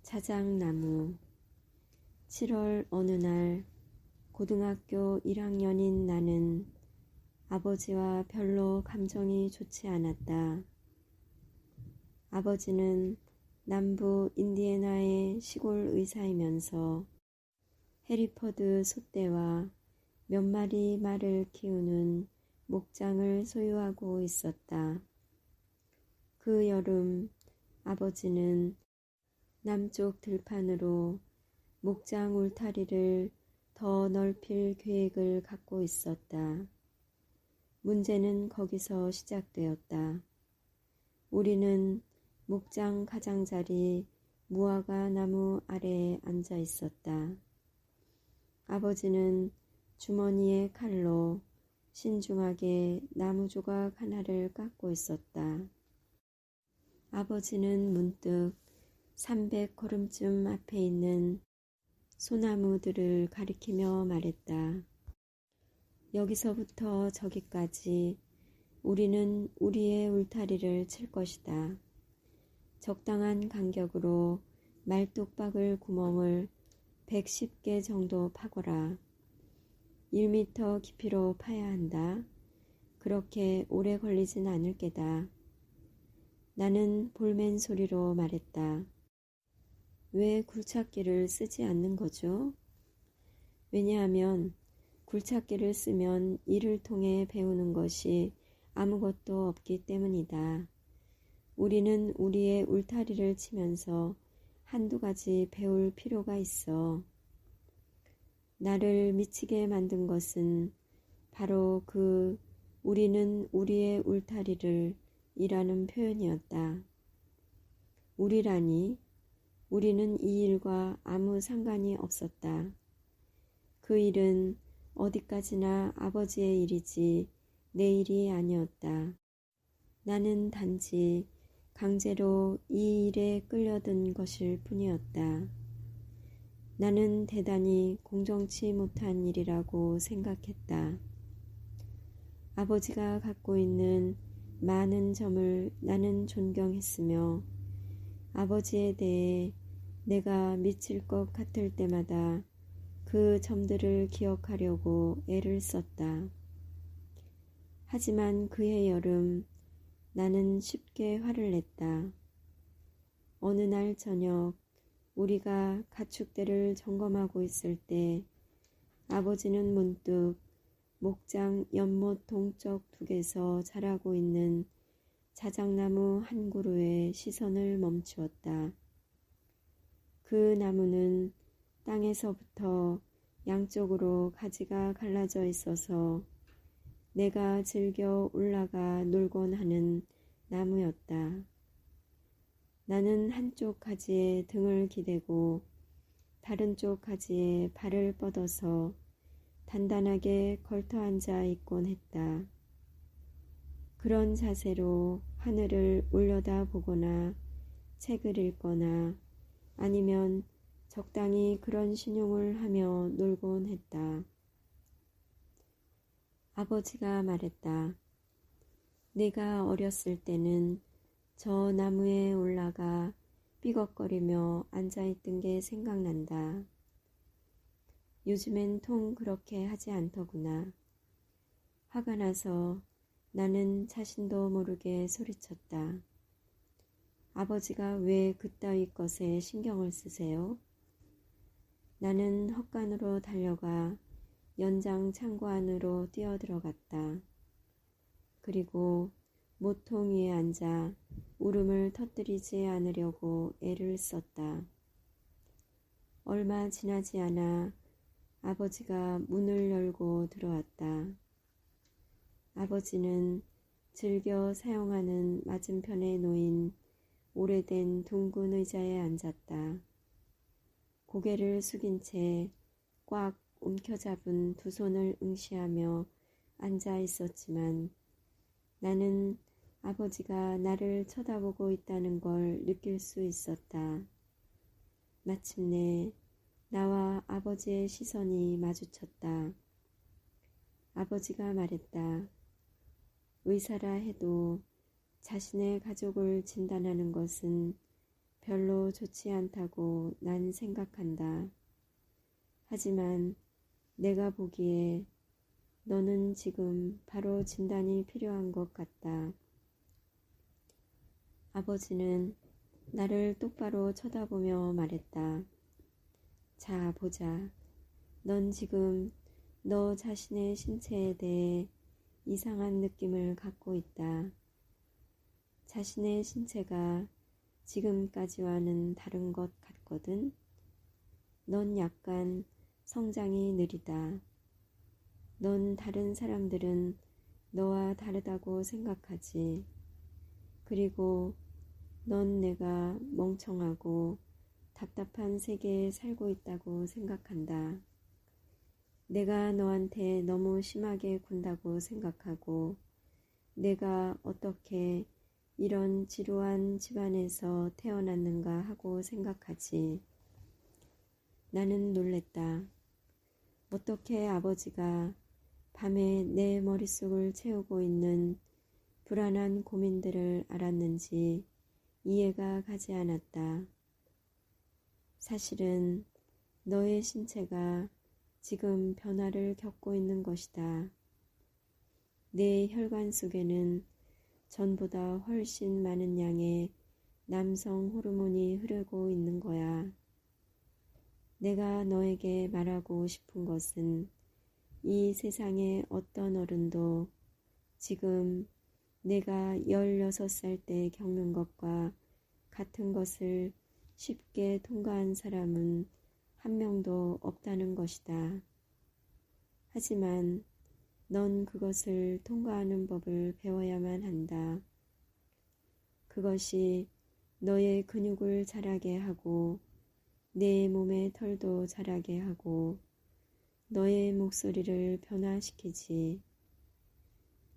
자작나무. 7월 어느 날 고등학교 1학년인 나는 아버지와 별로 감정이 좋지 않았다. 아버지는 남부 인디애나의 시골 의사이면서 해리퍼드 소떼와 몇 마리 말을 키우는 목장을 소유하고 있었다. 그 여름 아버지는 남쪽 들판으로 목장 울타리를 더 넓힐 계획을 갖고 있었다. 문제는 거기서 시작되었다. 우리는 목장 가장자리 무화과 나무 아래에 앉아 있었다. 아버지는 주머니에 칼로 신중하게 나무 조각 하나를 깎고 있었다. 아버지는 문득 300걸음쯤 앞에 있는 소나무들을 가리키며 말했다. 여기서부터 저기까지 우리는 우리의 울타리를 칠 것이다. 적당한 간격으로 말뚝박을 구멍을 110개 정도 파거라. 1m 깊이로 파야 한다. 그렇게 오래 걸리진 않을 게다. 나는 볼멘 소리로 말했다. 왜 굴착기를 쓰지 않는 거죠? 왜냐하면 굴착기를 쓰면 이를 통해 배우는 것이 아무것도 없기 때문이다. 우리는 우리의 울타리를 치면서 한두 가지 배울 필요가 있어. 나를 미치게 만든 것은 바로 그 우리는 우리의 울타리를 이라는 표현이었다. 우리라니 우리는 이 일과 아무 상관이 없었다. 그 일은 어디까지나 아버지의 일이지 내 일이 아니었다. 나는 단지 강제로 이 일에 끌려든 것일 뿐이었다. 나는 대단히 공정치 못한 일이라고 생각했다. 아버지가 갖고 있는 많은 점을 나는 존경했으며 아버지에 대해 내가 미칠 것 같을 때마다 그 점들을 기억하려고 애를 썼다. 하지만 그해 여름 나는 쉽게 화를 냈다. 어느 날 저녁 우리가 가축대를 점검하고 있을 때 아버지는 문득 목장 연못 동쪽 둑에서 자라고 있는 자작나무 한 그루에 시선을 멈추었다. 그 나무는 땅에서부터 양쪽으로 가지가 갈라져 있어서 내가 즐겨 올라가 놀곤 하는 나무였다. 나는 한쪽 가지에 등을 기대고 다른 쪽 가지에 발을 뻗어서 단단하게 걸터 앉아 있곤 했다. 그런 자세로 하늘을 올려다보거나 책을 읽거나 아니면 적당히 그런 신용을 하며 놀곤 했다. 아버지가 말했다. 내가 어렸을 때는 저 나무에 올라가 삐걱거리며 앉아있던 게 생각난다. 요즘엔 통 그렇게 하지 않더구나. 화가 나서 나는 자신도 모르게 소리쳤다. 아버지가 왜 그따위 것에 신경을 쓰세요? 나는 헛간으로 달려가 연장 창고 안으로 뛰어들어갔다. 그리고 모통 위에 앉아 울음을 터뜨리지 않으려고 애를 썼다. 얼마 지나지 않아 아버지가 문을 열고 들어왔다. 아버지는 즐겨 사용하는 맞은편에 놓인 오래된 둥근 의자에 앉았다. 고개를 숙인 채 꽉 움켜잡은 두 손을 응시하며 앉아 있었지만 나는 아버지가 나를 쳐다보고 있다는 걸 느낄 수 있었다. 마침내 나와 아버지의 시선이 마주쳤다. 아버지가 말했다. 의사라 해도 자신의 가족을 진단하는 것은 별로 좋지 않다고 난 생각한다. 하지만 내가 보기에 너는 지금 바로 진단이 필요한 것 같다. 아버지는 나를 똑바로 쳐다보며 말했다. 자, 보자. 넌 지금 너 자신의 신체에 대해 이상한 느낌을 갖고 있다. 자신의 신체가 지금까지와는 다른 것 같거든. 넌 약간 성장이 느리다. 넌 다른 사람들은 너와 다르다고 생각하지. 그리고 넌 내가 멍청하고 답답한 세계에 살고 있다고 생각한다. 내가 너한테 너무 심하게 군다고 생각하고 내가 어떻게 이런 지루한 집안에서 태어났는가 하고 생각하지. 나는 놀랬다. 어떻게 아버지가 밤에 내 머릿속을 채우고 있는 불안한 고민들을 알았는지 이해가 가지 않았다. 사실은 너의 신체가 지금 변화를 겪고 있는 것이다. 내 혈관 속에는 전보다 훨씬 많은 양의 남성 호르몬이 흐르고 있는 거야. 내가 너에게 말하고 싶은 것은 이 세상의 어떤 어른도 지금 내가 16살 때 겪는 것과 같은 것을 쉽게 통과한 사람은 한 명도 없다는 것이다. 하지만 넌 그것을 통과하는 법을 배워야만 한다. 그것이 너의 근육을 자라게 하고 내 몸의 털도 자라게 하고 너의 목소리를 변화시키지.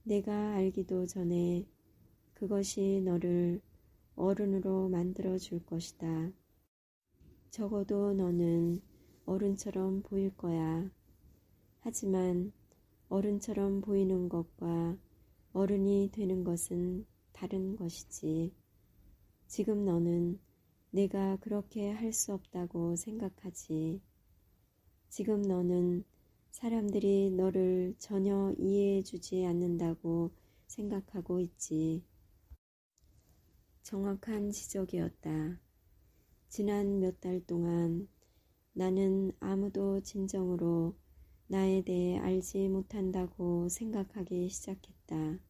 내가 알기도 전에 그것이 너를 어른으로 만들어 줄 것이다. 적어도 너는 어른처럼 보일 거야. 하지만 어른처럼 보이는 것과 어른이 되는 것은 다른 것이지. 지금 너는 내가 그렇게 할 수 없다고 생각하지. 지금 너는 사람들이 너를 전혀 이해해 주지 않는다고 생각하고 있지. 정확한 지적이었다. 지난 몇 달 동안 나는 아무도 진정으로 나에 대해 알지 못한다고 생각하기 시작했다.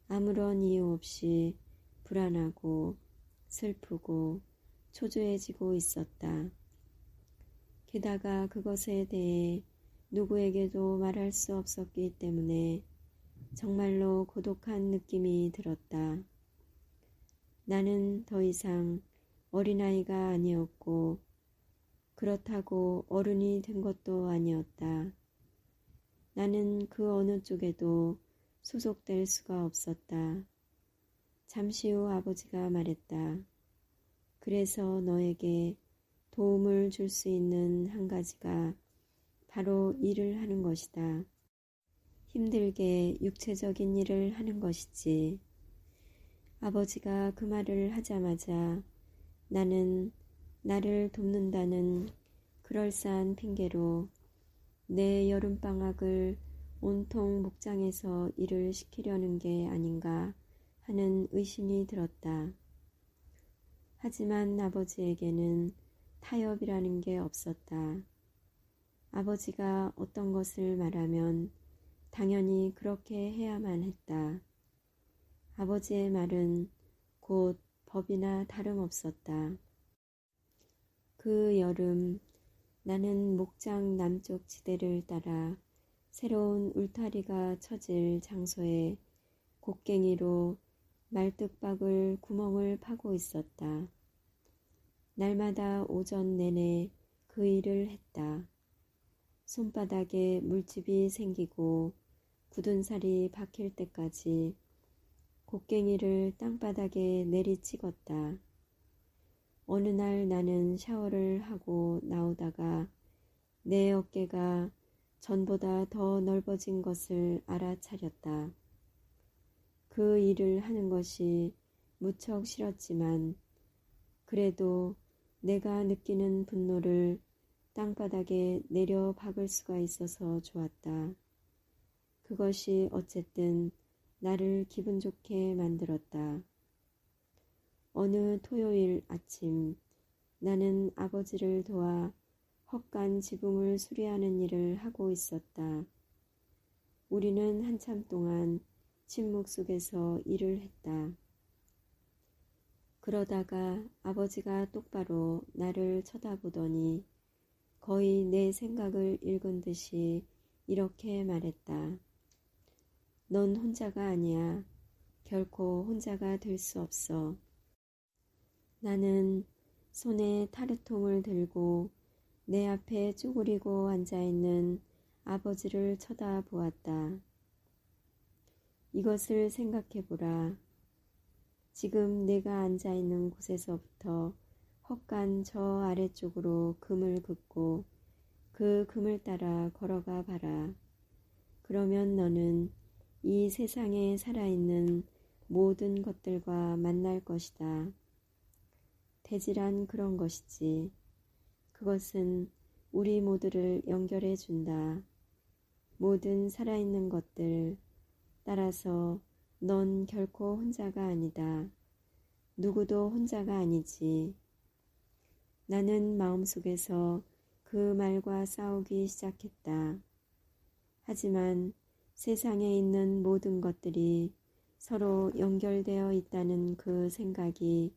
아무런 이유 없이 불안하고 슬프고 초조해지고 있었다. 게다가 그것에 대해 누구에게도 말할 수 없었기 때문에 정말로 고독한 느낌이 들었다. 나는 더 이상 어린아이가 아니었고 그렇다고 어른이 된 것도 아니었다. 나는 그 어느 쪽에도 소속될 수가 없었다. 잠시 후 아버지가 말했다. 그래서 너에게 도움을 줄 수 있는 한 가지가 바로 일을 하는 것이다. 힘들게 육체적인 일을 하는 것이지. 아버지가 그 말을 하자마자 나는 나를 돕는다는 그럴싸한 핑계로 내 여름방학을 온통 목장에서 일을 시키려는 게 아닌가 하는 의심이 들었다. 하지만 아버지에게는 타협이라는 게 없었다. 아버지가 어떤 것을 말하면 당연히 그렇게 해야만 했다. 아버지의 말은 곧 법이나 다름없었다. 그 여름 나는 목장 남쪽 지대를 따라 새로운 울타리가 쳐질 장소에 곡괭이로 말뚝박을 구멍을 파고 있었다. 날마다 오전 내내 그 일을 했다. 손바닥에 물집이 생기고 굳은 살이 박힐 때까지 곡괭이를 땅바닥에 내리찍었다. 어느 날 나는 샤워를 하고 나오다가 내 어깨가 전보다 더 넓어진 것을 알아차렸다. 그 일을 하는 것이 무척 싫었지만 그래도 내가 느끼는 분노를 땅바닥에 내려 박을 수가 있어서 좋았다. 그것이 어쨌든 나를 기분 좋게 만들었다. 어느 토요일 아침 나는 아버지를 도와 헛간 지붕을 수리하는 일을 하고 있었다. 우리는 한참 동안 침묵 속에서 일을 했다. 그러다가 아버지가 똑바로 나를 쳐다보더니 거의 내 생각을 읽은 듯이 이렇게 말했다. 넌 혼자가 아니야. 결코 혼자가 될 수 없어. 나는 손에 타르통을 들고 내 앞에 쭈그리고 앉아있는 아버지를 쳐다보았다. 이것을 생각해보라. 지금 내가 앉아있는 곳에서부터 헛간 저 아래쪽으로 금을 긋고 그 금을 따라 걸어가 봐라. 그러면 너는 이 세상에 살아있는 모든 것들과 만날 것이다. 대지란 그런 것이지. 그것은 우리 모두를 연결해 준다. 모든 살아있는 것들. 따라서 넌 결코 혼자가 아니다. 누구도 혼자가 아니지. 나는 마음속에서 그 말과 싸우기 시작했다. 하지만 세상에 있는 모든 것들이 서로 연결되어 있다는 그 생각이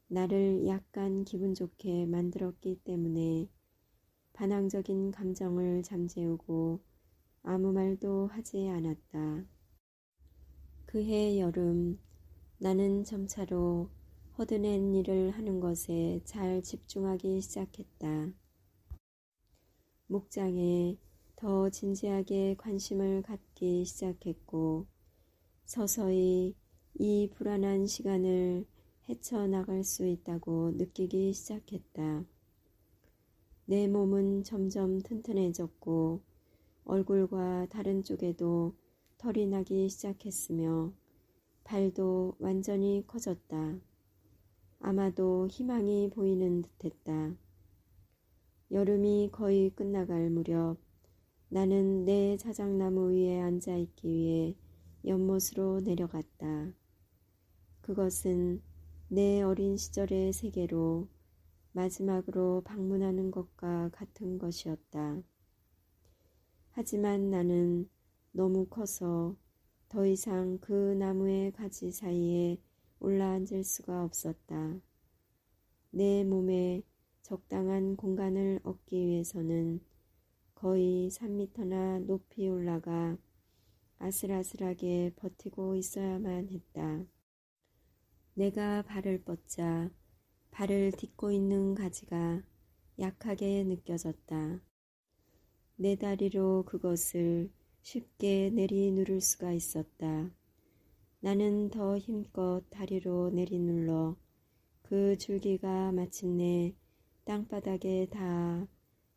나를 약간 기분 좋게 만들었기 때문에 반항적인 감정을 잠재우고 아무 말도 하지 않았다. 그해 여름 나는 점차로 허드렛 일을 하는 것에 잘 집중하기 시작했다. 목장에 더 진지하게 관심을 갖기 시작했고 서서히 이 불안한 시간을 헤쳐나갈 수 있다고 느끼기 시작했다. 내 몸은 점점 튼튼해졌고 얼굴과 다른 쪽에도 털이 나기 시작했으며 발도 완전히 커졌다. 아마도 희망이 보이는 듯했다. 여름이 거의 끝나갈 무렵 나는 내 자작나무 위에 앉아있기 위해 연못으로 내려갔다. 그것은 내 어린 시절의 세계로 마지막으로 방문하는 것과 같은 것이었다. 하지만 나는 너무 커서 더 이상 그 나무의 가지 사이에 올라앉을 수가 없었다. 내 몸에 적당한 공간을 얻기 위해서는 거의 3미터나 높이 올라가 아슬아슬하게 버티고 있어야만 했다. 내가 발을 뻗자 발을 딛고 있는 가지가 약하게 느껴졌다. 내 다리로 그것을 쉽게 내리누를 수가 있었다. 나는 더 힘껏 다리로 내리눌러 그 줄기가 마침내 땅바닥에 닿아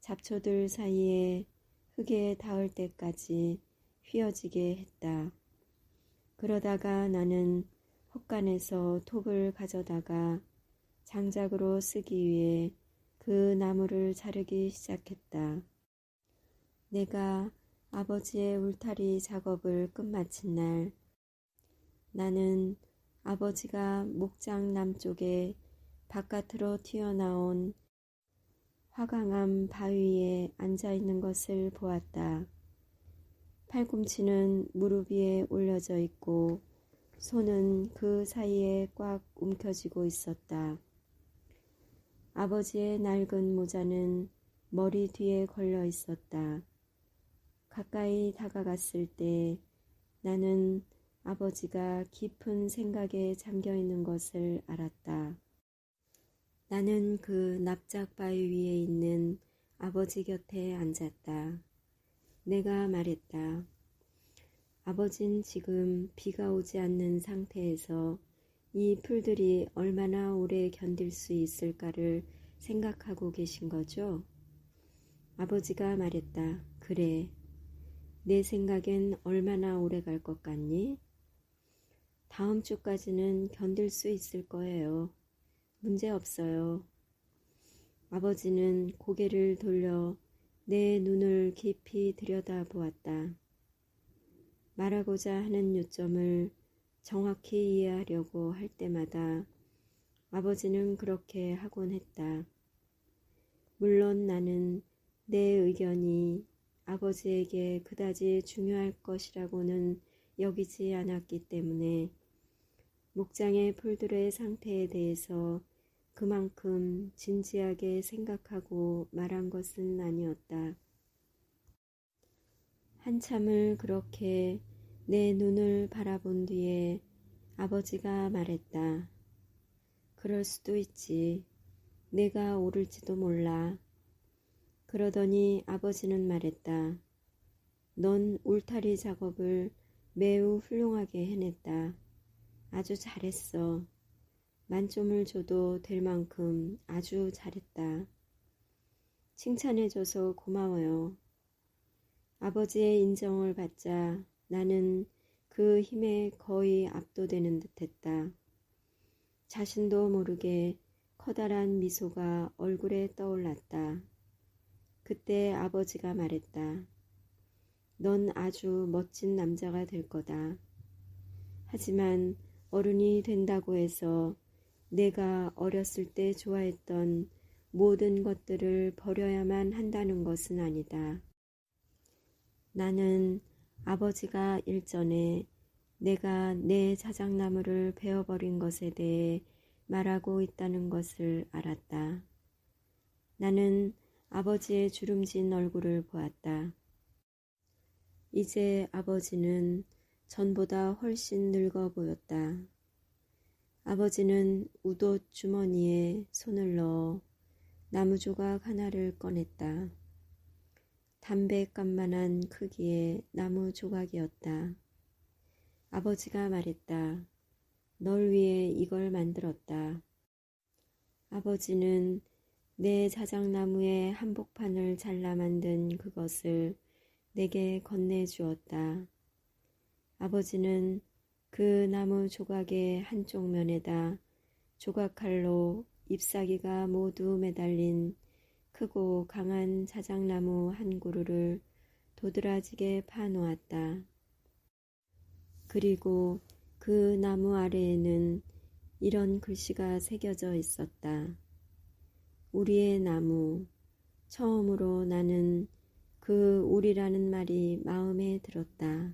잡초들 사이에 흙에 닿을 때까지 휘어지게 했다. 그러다가 나는 헛간에서 톱을 가져다가 장작으로 쓰기 위해 그 나무를 자르기 시작했다. 내가 아버지의 울타리 작업을 끝마친 날 나는 아버지가 목장 남쪽에 바깥으로 튀어나온 화강암 바위에 앉아있는 것을 보았다. 팔꿈치는 무릎 위에 올려져 있고 손은 그 사이에 꽉 움켜쥐고 있었다. 아버지의 낡은 모자는 머리 뒤에 걸려 있었다. 가까이 다가갔을 때 나는 아버지가 깊은 생각에 잠겨 있는 것을 알았다. 나는 그 납작바위 위에 있는 아버지 곁에 앉았다. 내가 말했다. 아버진 지금 비가 오지 않는 상태에서 이 풀들이 얼마나 오래 견딜 수 있을까를 생각하고 계신 거죠? 아버지가 말했다. 그래. 내 생각엔 얼마나 오래 갈 것 같니? 다음 주까지는 견딜 수 있을 거예요. 문제 없어요. 아버지는 고개를 돌려 내 눈을 깊이 들여다보았다. 말하고자 하는 요점을 정확히 이해하려고 할 때마다 아버지는 그렇게 하곤 했다. 물론 나는 내 의견이 아버지에게 그다지 중요할 것이라고는 여기지 않았기 때문에 목장의 풀들의 상태에 대해서 그만큼 진지하게 생각하고 말한 것은 아니었다. 한참을 그렇게 내 눈을 바라본 뒤에 아버지가 말했다. 그럴 수도 있지. 내가 옳을지도 몰라. 그러더니 아버지는 말했다. 넌 울타리 작업을 매우 훌륭하게 해냈다. 아주 잘했어. 만점을 줘도 될 만큼 아주 잘했다. 칭찬해줘서 고마워요. 아버지의 인정을 받자 나는 그 힘에 거의 압도되는 듯했다. 자신도 모르게 커다란 미소가 얼굴에 떠올랐다. 그때 아버지가 말했다. 넌 아주 멋진 남자가 될 거다. 하지만 어른이 된다고 해서 내가 어렸을 때 좋아했던 모든 것들을 버려야만 한다는 것은 아니다. 나는 아버지가 일전에 내가 내 자작나무를 베어버린 것에 대해 말하고 있다는 것을 알았다. 나는 아버지의 주름진 얼굴을 보았다. 이제 아버지는 전보다 훨씬 늙어 보였다. 아버지는 웃옷 주머니에 손을 넣어 나무 조각 하나를 꺼냈다. 담배값만한 크기의 나무 조각이었다. 아버지가 말했다. 널 위해 이걸 만들었다. 아버지는 내 자작나무의 한복판을 잘라 만든 그것을 내게 건네주었다. 아버지는 그 나무 조각의 한쪽 면에다 조각칼로 잎사귀가 모두 매달린 크고 강한 자작나무 한 그루를 도드라지게 파놓았다. 그리고 그 나무 아래에는 이런 글씨가 새겨져 있었다. 우리의 나무. 처음으로 나는 그 우리라는 말이 마음에 들었다.